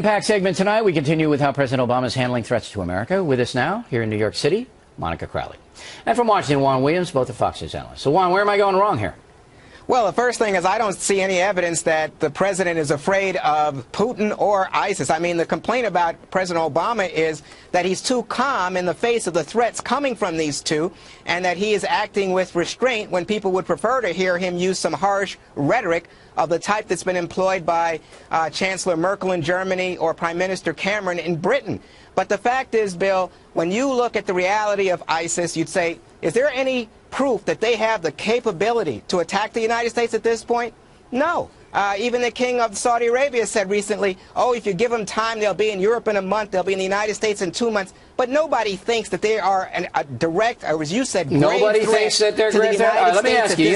Packed segment tonight. We continue with how President Obama is handling threats to America. With us now, here in New York City, Monica Crowley. And from Washington, Juan Williams, both are Fox News analysts. So, Juan, where am I going wrong here? Well, the first thing is I don't see any evidence that the president is afraid of Putin or ISIS. I mean, the complaint about President Obama is that he's too calm in the face of the threats coming from these two, and that he is acting with restraint when people would prefer to hear him use some harsh rhetoric of the type that's been employed by Chancellor Merkel in Germany or Prime Minister Cameron in Britain. But the fact is, Bill, when you look at the reality of ISIS, you'd say, is there any proof that they have the capability to attack the United States at this point? No. Even the king of Saudi Arabia said recently, oh, if you give them time, they'll be in Europe in a month, they'll be in the United States in 2 months. But nobody thinks that they are a direct, or as you said, nobody thinks that they're great threat. Let me ask you,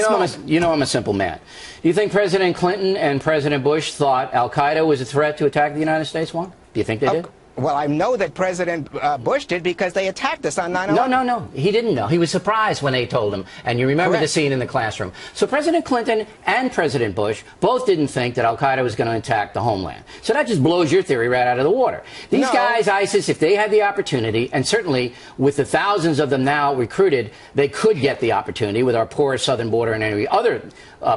you know I'm a simple man. You think President Clinton and President Bush thought Al-Qaeda was a threat to attack the United States, Juan? Do you think they did? Well, I know that President Bush did because they attacked us on 9/11. No. He didn't know. He was surprised when they told him. And you remember the scene in the classroom. So President Clinton and President Bush both didn't think that Al-Qaeda was going to attack the homeland. So that just blows your theory right out of the water. These guys, ISIS, if they had the opportunity, and certainly with the thousands of them now recruited, they could get the opportunity with our porous southern border and any other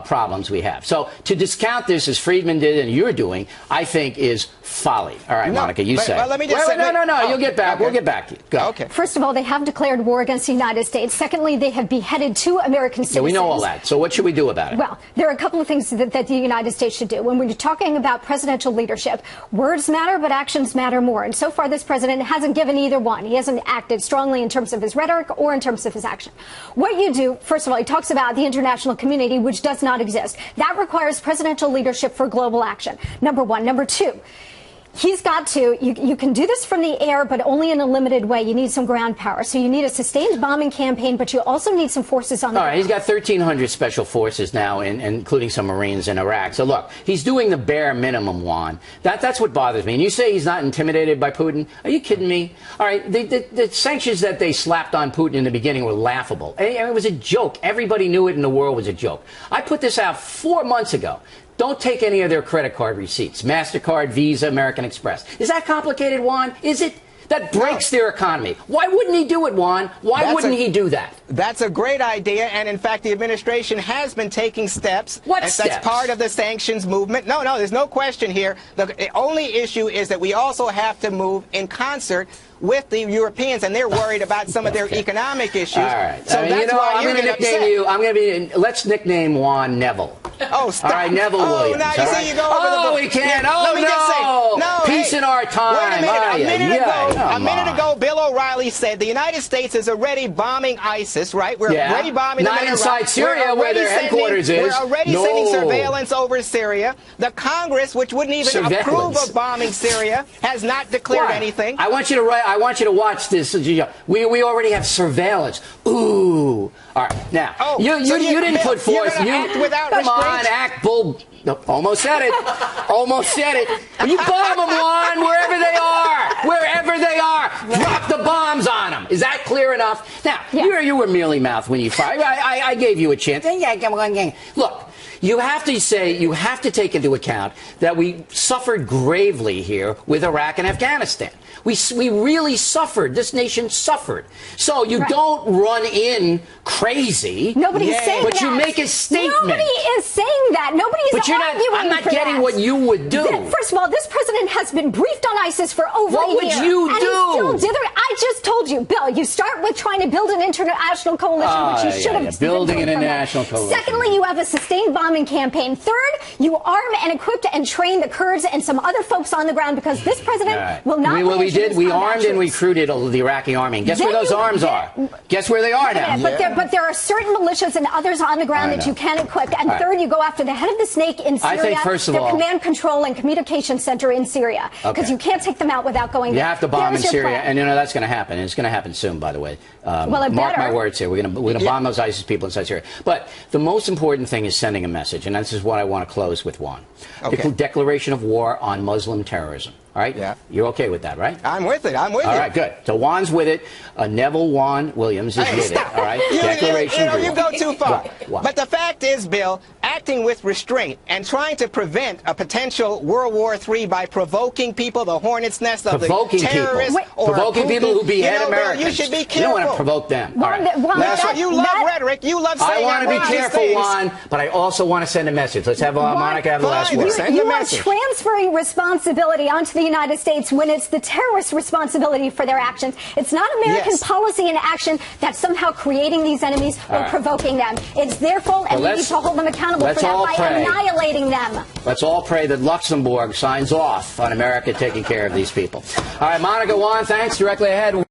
problems we have. So to discount this, as Friedman did and you're doing, I think is folly. All right, Monica, you say. Let me just say, no, you'll get back. Okay. We'll get back to you. Go. Okay. First of all, they have declared war against the United States. Secondly, they have beheaded 2 American citizens. Yeah, we know all that. So what should we do about it? Well, there are a couple of things that the United States should do. When we're talking about presidential leadership, words matter, but actions matter more. And so far, this president hasn't given either one. He hasn't acted strongly in terms of his rhetoric or in terms of his action. What you do, first of all, he talks about the international community, which does not exist. That requires presidential leadership for global action. Number one. Number two. He's got to, you can do this from the air, but only in a limited way. You need some ground power. So you need a sustained bombing campaign, but you also need some forces on the ground. All right, he's got 1,300 special forces now, including some Marines in Iraq. So look, he's doing the bare minimum, Juan. That's what bothers me. And you say he's not intimidated by Putin? Are you kidding me? All right, the sanctions that they slapped on Putin in the beginning were laughable. It was a joke. Everybody knew it in the world was a joke. I put this out 4 months ago. Don't take any of their credit card receipts. MasterCard, Visa, American Express. Is that complicated, Juan? Is it? That breaks their economy. Why wouldn't he do it, Juan? Why wouldn't he do that? That's a great idea, and in fact, the administration has been taking steps. What steps? That's part of the sanctions movement. No, there's no question here. The only issue is that we also have to move in concert with the Europeans, and they're worried about some of their economic issues. All right. So that's why I'm going to nickname you. I'm going to be. Let's nickname Juan Neville. Oh, stop. All right, Neville Williams. Now you see, you go over we can't. Yeah, let me just say, no, peace in our time. Wait a minute. A minute ago, Bill O'Reilly said the United States is already bombing ISIS, right? We're already bombing them in inside Syria, where their headquarters is. We're already sending surveillance over Syria. The Congress, which wouldn't even approve of bombing Syria, has not declared anything. I want you to watch this. We already have surveillance. Ooh. All right. Now, you didn't put forth. Come on, act bull. No, almost said it. Almost said it. You bomb them, Juan, wherever they are. Wherever they are. Drop the bombs on them. Is that clear enough? Now, you were mealy mouthed when you fired. I gave you a chance. Look. You have to take into account that we suffered gravely here with Iraq and Afghanistan. We really suffered. This nation suffered. So you don't run in crazy. Nobody is saying that. But you make a statement. Nobody is saying that. Nobody is arguing I'm not getting what you would do. First of all, this president has been briefed on ISIS for over a year. What would you do? I just told you, Bill, you start with trying to build an international coalition, which you should have building an international coalition. Secondly, you have a sustained bombing campaign. Third, you arm and equip and train the Kurds and some other folks on the ground because this president will not. We armed and recruited the Iraqi army. Guess where those arms are? Guess where they are now? But there are certain militias and others on the ground that you can equip. And third, you go after the head of the snake in Syria. I think, first of all, command, control, and communication center in Syria. Because you can't take them out without going there. You have to bomb in Syria, and that's going to happen. And it's going to happen soon, by the way. Mark my words here. We're going to bomb those ISIS people inside Syria. But the most important thing is sending a message, and this is what I want to close with, Juan. The declaration of war on Muslim terrorism. All right? Yeah. You're okay with that, right? I'm with it. I'm with it. All right, good. So Juan's with it. Neville Juan Williams is with it. All right? Declaration. You go too far. What? But the fact is, Bill, acting with restraint and trying to prevent a potential World War III by provoking people, the hornet's nest of the terrorists, or provoking Putin, people who behead Americans. Bill, you should be careful. You don't want to provoke them. All right. You love rhetoric. You love saying I want to be careful, Juan, but I also want to send a message. Let's have Monica have the last word. You are transferring responsibility onto the United States when it's the terrorist responsibility for their actions. It's not American policy and action that's somehow creating these enemies or provoking them. It's their fault, and we need to hold them accountable for that by annihilating them. Let's all pray that Luxembourg signs off on America taking care of these people. All right, Monica, Juan, thanks. Directly ahead.